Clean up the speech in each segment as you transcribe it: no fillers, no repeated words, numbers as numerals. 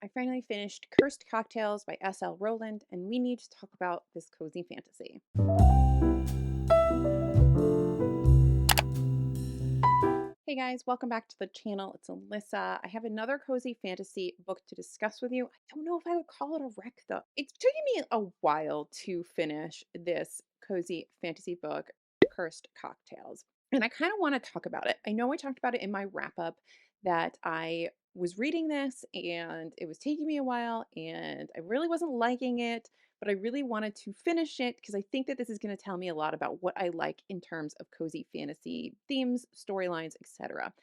I finally finished Cursed Cocktails by S.L. Rowland, and we need to talk about this cozy fantasy. Hey guys, welcome back to the channel. It's Alyssa. I have another cozy fantasy book to discuss with you. I don't know if I would call it a wreck though. It's taken me a while to finish this cozy fantasy book, Cursed Cocktails. And I kind of want to talk about it. I know I talked about it in my wrap up that I was reading this and it was taking me a while and I really wasn't liking it, but I really wanted to finish it because I think that this is going to tell me a lot about what I like in terms of cozy fantasy themes, storylines, etc.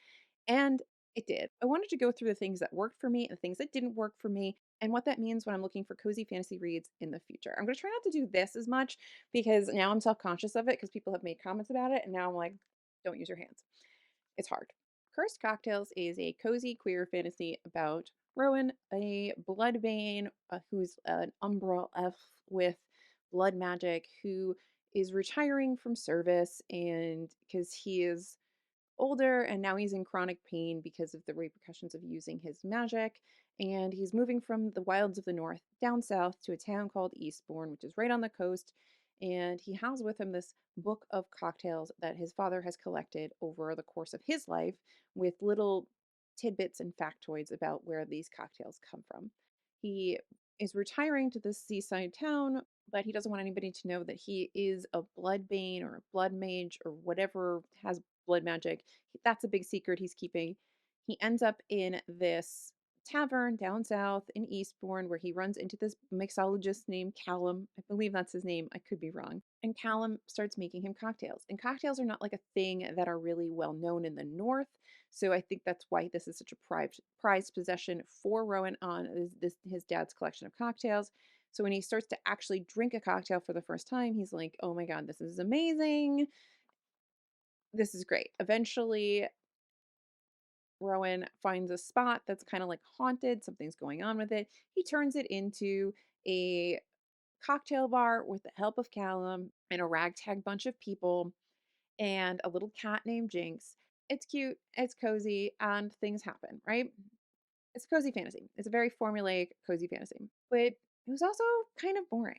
And it did. I wanted to go through the things that worked for me and the things that didn't work for me and what that means when I'm looking for cozy fantasy reads in the future. I'm going to try not to do this as much because now I'm self-conscious of it because people have made comments about it and now I'm like, don't use your hands. It's hard. Cursed Cocktails is a cozy queer fantasy about Rowan, a bloodbane who's an umbral elf with blood magic who is retiring from service and because he is older and now he's in chronic pain because of the repercussions of using his magic. And he's moving from the wilds of the north down south to a town called Eastbourne, which is right on the coast. And he has with him this book of cocktails that his father has collected over the course of his life with little tidbits and factoids about where these cocktails come from. He is retiring to this seaside town, but he doesn't want anybody to know that he is a bloodbane or a blood mage or whatever has blood magic. That's a big secret he's keeping. He ends up in this tavern down south in Eastbourne where he runs into this mixologist named Callum. I believe that's his name. I could be wrong. And Callum starts making him cocktails. And cocktails are not like a thing that are really well known in the North. So I think that's why this is such a prized possession for Rowan on his dad's collection of cocktails. So when he starts to actually drink a cocktail for the first time, he's like, oh my God, this is amazing. This is great. Eventually, Rowan finds a spot that's kind of like haunted, something's going on with it. He turns it into a cocktail bar with the help of Callum and a ragtag bunch of people and a little cat named Jinx. It's cute, it's cozy, and things happen, right? It's cozy fantasy. It's a very formulaic cozy fantasy, but it was also kind of boring.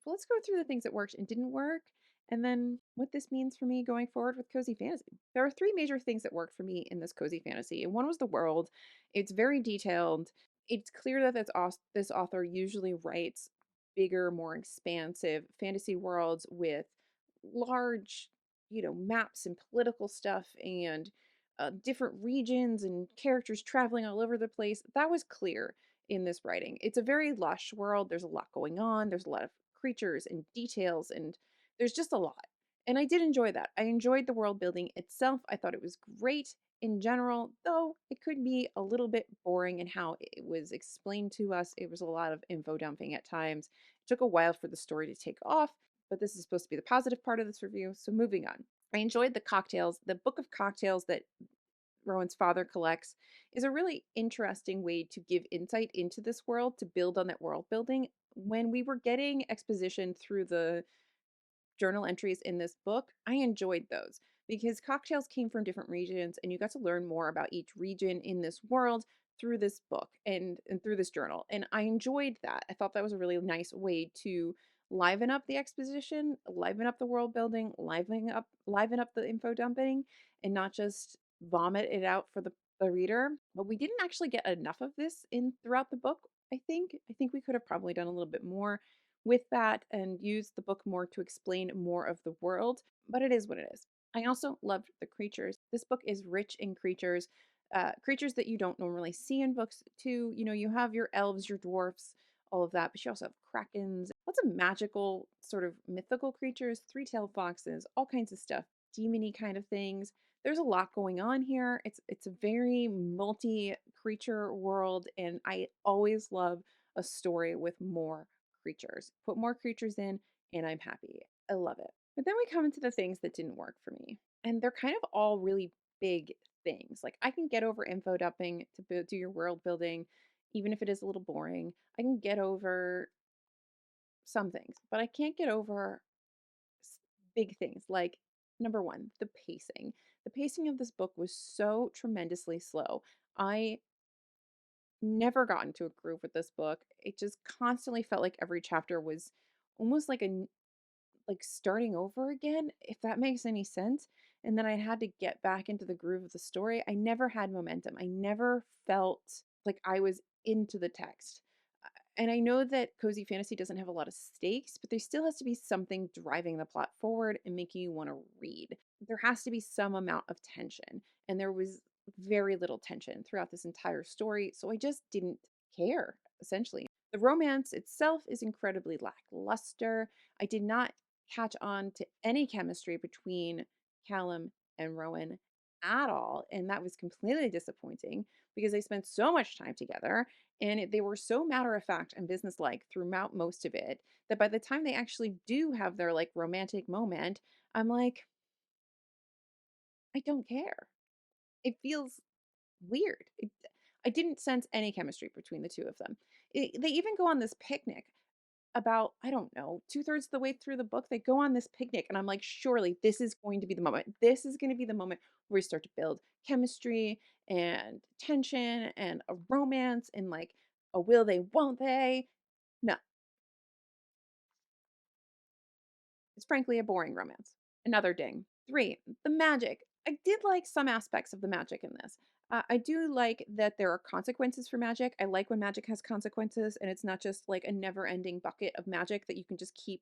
So let's go through the things that worked and didn't work, and then what this means for me going forward with cozy fantasy. There are three major things that worked for me in this cozy fantasy, and one was the world. It's very detailed. It's clear that this author usually writes bigger, more expansive fantasy worlds with large, maps and political stuff and different regions and characters traveling all over the place. That was clear in this writing. It's a very lush world. There's a lot going on. There's a lot of creatures and details, and there's just a lot. And I did enjoy that. I enjoyed the world building itself. I thought it was great in general, though it could be a little bit boring in how it was explained to us. It was a lot of info dumping at times. It took a while for the story to take off, but this is supposed to be the positive part of this review. So moving on. I enjoyed the cocktails. The book of cocktails that Rowan's father collects is a really interesting way to give insight into this world, to build on that world building. When we were getting exposition through the journal entries in this book, I enjoyed those because cocktails came from different regions and you got to learn more about each region in this world through this book and through this journal. And I enjoyed that. I thought that was a really nice way to liven up the exposition, liven up the world building, liven up the info dumping, and not just vomit it out for the reader. But we didn't actually get enough of this in throughout the book. I think we could have probably done a little bit more with that and use the book more to explain more of the world, but it is what it is. I also loved the creatures. This book is rich in creatures, creatures that you don't normally see in books, too. You have your elves, your dwarfs, all of that, but you also have krakens, lots of magical, sort of mythical creatures, three-tailed foxes, all kinds of stuff, demony kind of things. There's a lot going on here. It's a very multi creature world, and I always love a story with more creatures. Put more creatures in, and I'm happy. I love it. But then we come into the things that didn't work for me. And they're kind of all really big things. Like I can get over info dumping to do your world building, even if it is a little boring. I can get over some things, but I can't get over big things like number one, the pacing. The pacing of this book was so tremendously slow. I never got into a groove with this book. It just constantly felt like every chapter was almost like like starting over again, if that makes any sense. And then I had to get back into the groove of the story. I never had momentum. I never felt like I was into the text. And I know that cozy fantasy doesn't have a lot of stakes, but there still has to be something driving the plot forward and making you want to read. There has to be some amount of tension. And there was very little tension throughout this entire story. So I just didn't care, essentially. The romance itself is incredibly lackluster. I did not catch on to any chemistry between Callum and Rowan at all. And that was completely disappointing because they spent so much time together and they were so matter of fact and businesslike throughout most of it that by the time they actually do have their like romantic moment, I'm like, I don't care. It feels weird. I didn't sense any chemistry between the two of them. They even go on this picnic about, I don't know, two-thirds of the way through the book. They go on this picnic, and I'm like, surely this is going to be the moment. This is going to be the moment where we start to build chemistry and tension and a romance and like a will they, won't they? No, it's frankly a boring romance. Another ding. Three, the magic. I did like some aspects of the magic in this. I do like that there are consequences for magic. I like when magic has consequences and it's not just like a never ending bucket of magic that you can just keep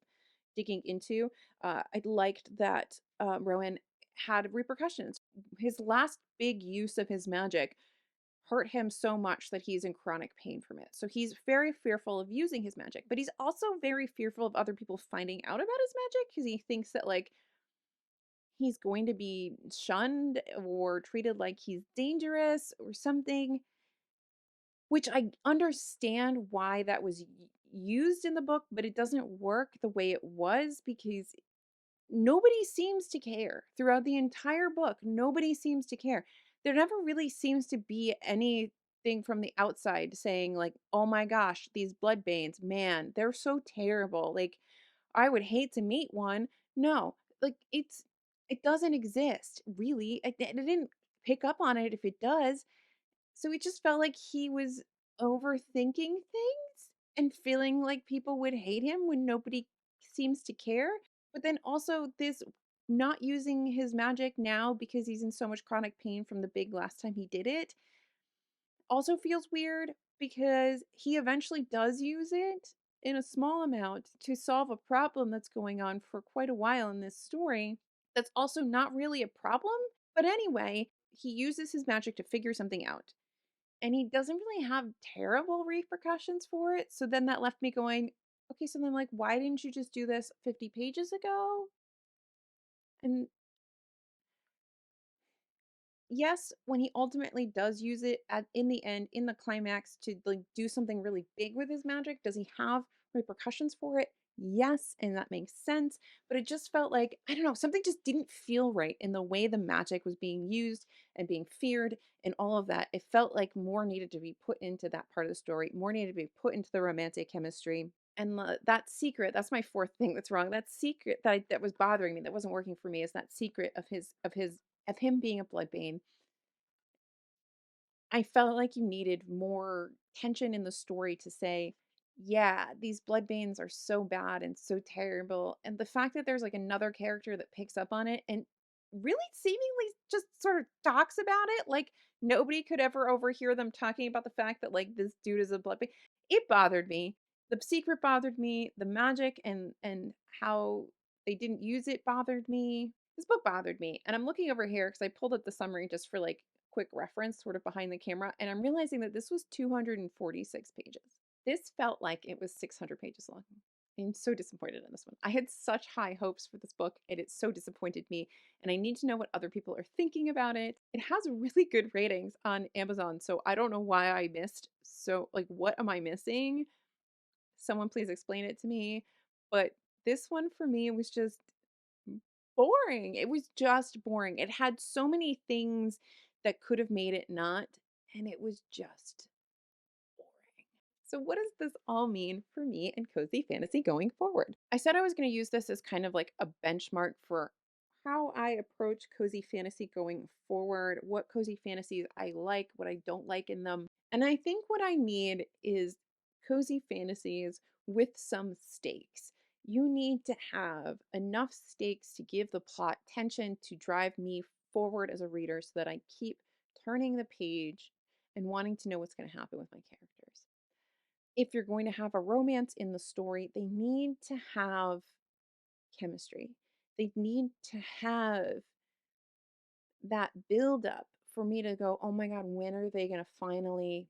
digging into. I liked that Rowan had repercussions. His last big use of his magic hurt him so much that he's in chronic pain from it. So he's very fearful of using his magic, but he's also very fearful of other people finding out about his magic because he thinks that like he's going to be shunned or treated like he's dangerous or something, which I understand why that was used in the book, but it doesn't work the way it was because nobody seems to care throughout the entire book. Nobody seems to care. There never really seems to be anything from the outside saying like, "Oh my gosh, these bloodbanes, man, they're so terrible. Like, I would hate to meet one." No, like it doesn't exist really. I didn't pick up on it if it does. So it just felt like he was overthinking things and feeling like people would hate him when nobody seems to care. But then also this not using his magic now because he's in so much chronic pain from the big last time he did it also feels weird because he eventually does use it in a small amount to solve a problem that's going on for quite a while in this story. That's also not really a problem. But anyway, he uses his magic to figure something out and he doesn't really have terrible repercussions for it. So then that left me going, okay, so then like, why didn't you just do this 50 pages ago? And yes, when he ultimately does use it at in the end, in the climax, to like do something really big with his magic, does he have repercussions for it? Yes, and that makes sense. But it just felt like, I don't know, something just didn't feel right in the way the magic was being used and being feared and all of that. It felt like more needed to be put into that part of the story, more needed to be put into the romantic chemistry. And that secret, that's my fourth thing that's wrong. That secret that was bothering me, that wasn't working for me, is that secret of him being a bloodbane. I felt like you needed more tension in the story to say, yeah, these bloodbanes are so bad and so terrible. And the fact that there's like another character that picks up on it and really seemingly just sort of talks about it, like nobody could ever overhear them talking about the fact that like this dude is a bloodbane. It bothered me. The secret bothered me. The magic and how they didn't use it bothered me. This book bothered me. And I'm looking over here because I pulled up the summary just for like quick reference sort of behind the camera, and I'm realizing that this was 246 pages. This felt like it was 600 pages long. I'm so disappointed in this one. I had such high hopes for this book, and it so disappointed me. And I need to know what other people are thinking about it. It has really good ratings on Amazon, so I don't know why I missed. So, like, what am I missing? Someone please explain it to me. But this one for me was just boring. It was just boring. It had so many things that could have made it not, and it was just boring. So, what does this all mean for me and cozy fantasy going forward? I said I was going to use this as kind of like a benchmark for how I approach cozy fantasy going forward, what cozy fantasies I like, what I don't like in them. And I think what I need is cozy fantasies with some stakes. You need to have enough stakes to give the plot tension to drive me forward as a reader so that I keep turning the page and wanting to know what's going to happen with my characters. If you're going to have a romance in the story, they need to have chemistry. They need to have that build up for me to go, oh my God, when are they going to finally,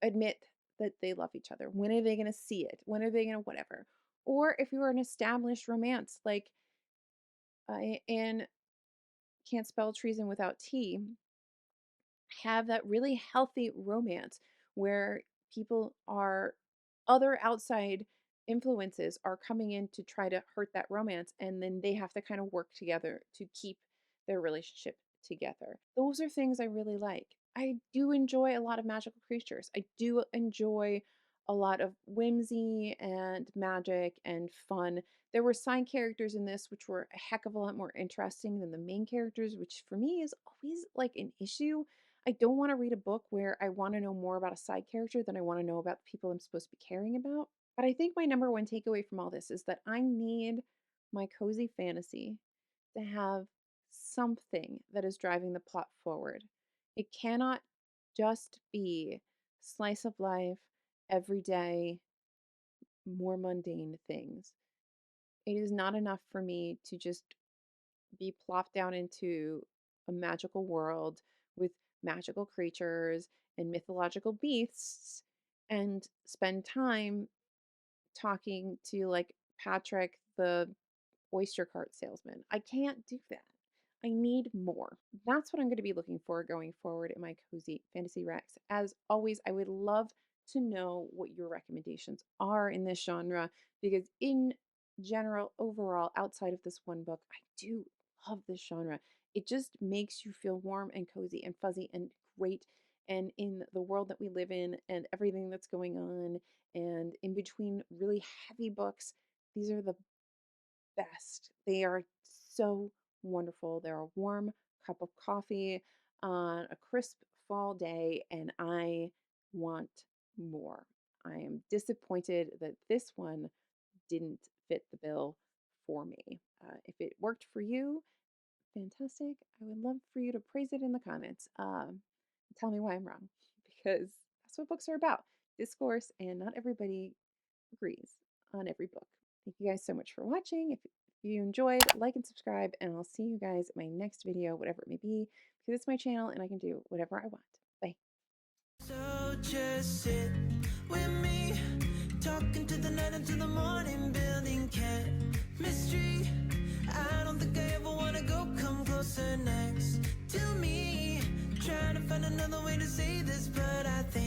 admit that they love each other? When are they going to see it? When are they going to whatever? Or if you are an established romance, like in Can't Spell Treason Without Tea, have that really healthy romance where people are other outside influences are coming in to try to hurt that romance, and then they have to kind of work together to keep their relationship together. Those are things I really like. I do enjoy a lot of magical creatures. I do enjoy a lot of whimsy and magic and fun. There were side characters in this which were a heck of a lot more interesting than the main characters, which for me is always like an issue. I don't want to read a book where I want to know more about a side character than I want to know about the people I'm supposed to be caring about. But I think my number one takeaway from all this is that I need my cozy fantasy to have something that is driving the plot forward. It cannot just be slice of life, everyday, more mundane things. It is not enough for me to just be plopped down into a magical world with magical creatures and mythological beasts and spend time talking to like Patrick the oyster cart salesman. I can't do that. I need more. That's what I'm going to be looking for going forward in my cozy fantasy Rex. As always, I would love to know what your recommendations are in this genre because, in general, overall, outside of this one book, I do love this genre. It just makes you feel warm and cozy and fuzzy and great. And in the world that we live in and everything that's going on, and in between really heavy books, these are the best. They are so wonderful. They're a warm cup of coffee on a crisp fall day, and I want more. I am disappointed that this one didn't fit the bill for me. If it worked for you, fantastic. I would love for you to praise it in the comments. Tell me why I'm wrong, because that's what books are about, discourse, and not everybody agrees on every book. Thank you guys so much for watching. If you enjoyed, like and subscribe, and I'll see you guys in my next video, whatever it may be, because it's my channel and I can do whatever I want. Bye. So just sit with me, talking to the night until the morning, building chemistry. I don't think I ever wanna go come closer next to me, trying to find another way to say this, but I think